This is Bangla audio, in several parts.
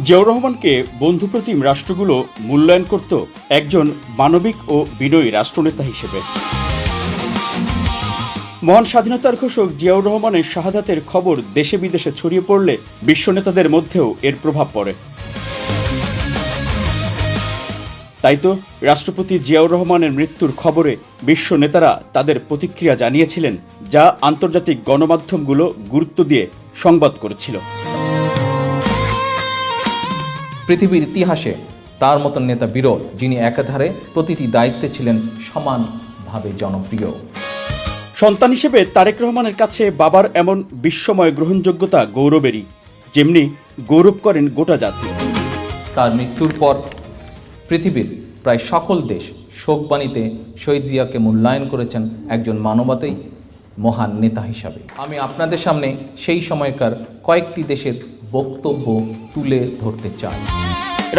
জিয়াউর রহমানকে বন্ধুপ্রতিম রাষ্ট্রগুলো মূল্যায়ন করত একজন মানবিক ও বিনয়ী রাষ্ট্রনেতা হিসেবে। মহান স্বাধীনতার ঘোষক জিয়াউর রহমানের শাহাদাতের খবর দেশে বিদেশে ছড়িয়ে পড়লে বিশ্ব নেতাদের মধ্যেও এর প্রভাব পড়ে। তাই তো রাষ্ট্রপতি জিয়াউর রহমানের মৃত্যুর খবরে বিশ্ব নেতারা তাদের প্রতিক্রিয়া জানিয়েছিলেন, যা আন্তর্জাতিক গণমাধ্যমগুলো গুরুত্ব দিয়ে সংবাদ করেছিল। পৃথিবীর ইতিহাসে তার মতন নেতা বিরল, যিনি একাধারে প্রতিটি দায়িত্বে ছিলেন সমানভাবে জনপ্রিয়। সন্তান হিসেবে তারেক রহমানের কাছে বাবার এমন বিস্ময় গ্রহণযোগ্যতা গৌরবেরই, যেমনি গৌরব করেন গোটা জাতি। তার মৃত্যুর পর পৃথিবীর প্রায় সকল দেশ শোকবাণীতে শহীদ জিয়াকে মূল্যায়ন করেছেন একজন মানবতাই মহান নেতা হিসাবে। আমি আপনাদের সামনে সেই সময়কার কয়েকটি দেশের বক্তব্য তুলে ধরতে চাই।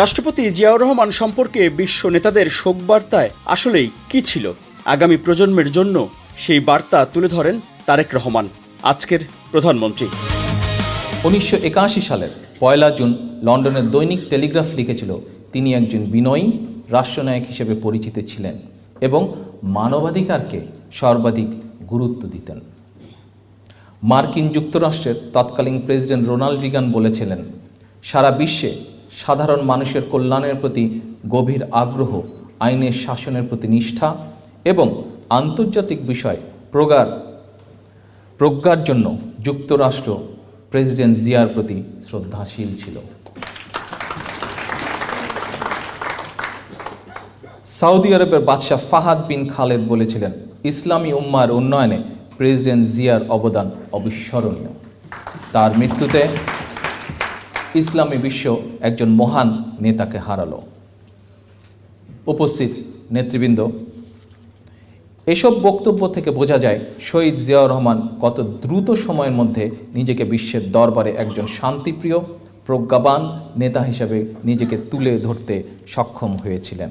রাষ্ট্রপতি জিয়াউর রহমান সম্পর্কে বিশ্ব নেতাদের শোকবার্তায় আসলেই কি ছিল? আগামী প্রজন্মের জন্য সেই বার্তা তুলে ধরেন তারেক রহমান, আজকের প্রধানমন্ত্রী। 1981 সালের 1 জুন লন্ডনের দৈনিক টেলিগ্রাফ লিখেছিল, তিনি একজন বিনয়ী রাষ্ট্রনায়ক হিসেবে পরিচিত ছিলেন এবং মানবাধিকারকে সর্বাধিক গুরুত্ব দিতেন। মার্কিন যুক্তরাষ্ট্রের তৎকালীন প্রেসিডেন্ট রোনাল্ড রিগান বলেছিলেন, সারা বিশ্বে সাধারণ মানুষের কল্যাণের প্রতি গভীর আগ্রহ, আইনের শাসনের প্রতি নিষ্ঠা এবং আন্তর্জাতিক বিষয় প্রজ্ঞার জন্য যুক্তরাষ্ট্র প্রেসিডেন্ট জিয়ার প্রতি শ্রদ্ধাশীল ছিল। সৌদি আরবের বাদশাহ ফাহাদ বিন খালেদ বলেছিলেন, ইসলামী উম্মার উন্নয়নে প্রেসিডেন্ট জিয়ার অবদান অবিস্মরণীয়। তার মৃত্যুতে ইসলামী বিশ্ব একজন মহান নেতাকে হারালো। উপস্থিত নেতৃবৃন্দ, এসব বক্তব্য থেকে বোঝা যায় শহীদ জিয়াউর রহমান কত দ্রুত সময়ের মধ্যে নিজেকে বিশ্বের দরবারে একজন শান্তিপ্রিয়, প্রজ্ঞাবান নেতা হিসেবে নিজেকে তুলে ধরতে সক্ষম হয়েছিলেন।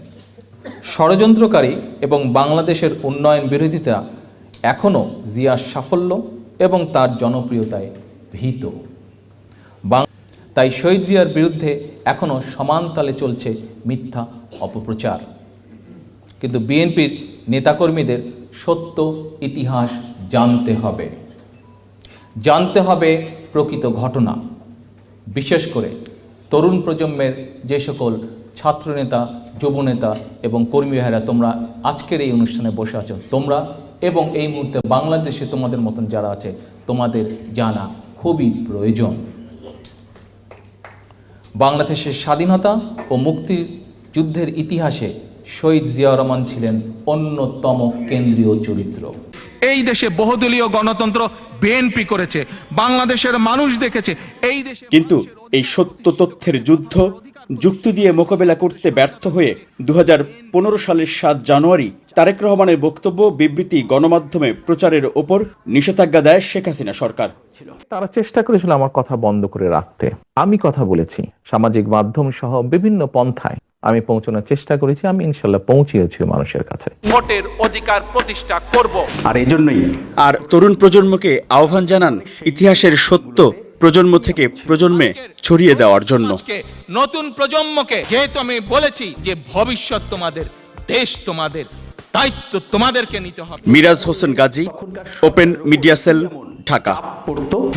ষড়যন্ত্রকারী এবং বাংলাদেশের উন্নয়ন বিরোধিতা এখনও জিয়ার সাফল্য এবং তার জনপ্রিয়তায় ভীত। তাই শহীদ জিয়ার বিরুদ্ধে এখনও সমান তালে চলছে মিথ্যা অপপ্রচার। কিন্তু বিএনপির নেতাকর্মীদের সত্য ইতিহাস জানতে হবে প্রকৃত ঘটনা। বিশেষ করে তরুণ প্রজন্মের যে সকল ছাত্রনেতা, যুবনেতা এবং কর্মী ভাইয়েরা তোমরা আজকের এই অনুষ্ঠানে বসে আছো, তোমরা এবং এই মুহূর্তে বাংলাদেশে তোমাদের মতন যারা আছে, তোমাদের জানা খুবই প্রয়োজন। বাংলাদেশের স্বাধীনতা ও মুক্তির যুদ্ধের ইতিহাসে শহীদ জিয়াউর রহমান ছিলেন অন্যতম কেন্দ্রীয় চরিত্র। এই দেশে বহুদলীয় গণতন্ত্র বিএনপি করেছে, বাংলাদেশের মানুষ দেখেছে। এই দেশে কিন্তু এই সত্য তথ্যের যুদ্ধ যুক্তি দিয়ে মোকাবেলা করতে ব্যর্থ হয়ে 2015 সালের 7 জানুয়ারি তারেক রহমানের বক্তব্য, বিবৃতি গণমাধ্যমে প্রচারের ওপর নিষেধাজ্ঞা দেয় শেখ হাসিনা সরকার। তারা চেষ্টা করেছিল আমার কথা বন্ধ করে রাখতে। আমি কথা বলেছি সামাজিক মাধ্যম সহ বিভিন্ন পন্থায় আমি পৌঁছানোর চেষ্টা করেছি। আমি ইনশাল্লাহ পৌঁছিয়েছি মানুষের কাছে। ভোটের অধিকার প্রতিষ্ঠা করব। আর এই জন্যই আর তরুণ প্রজন্মকে আহ্বান জানান ইতিহাসের সত্য প্রজন্ম থেকে প্রজন্মে ছড়িয়ে দেওয়ার জন্য। নতুন প্রজন্মকে, যেহেতু আমি বলেছি যে ভবিষ্যৎ তোমাদের, দেশ তোমাদের, দায়িত্ব তোমাদেরকে নিতে হবে। Miraj Hossain Gazi, open media cell, Dhaka.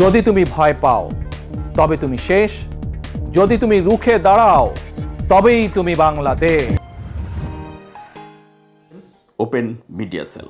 যদি তুমি ভয় পাও তবে তুমি শেষ, যদি তুমি রুখে দাঁড়াও তবেই তুমি বাংলাদেশ। Open media sell.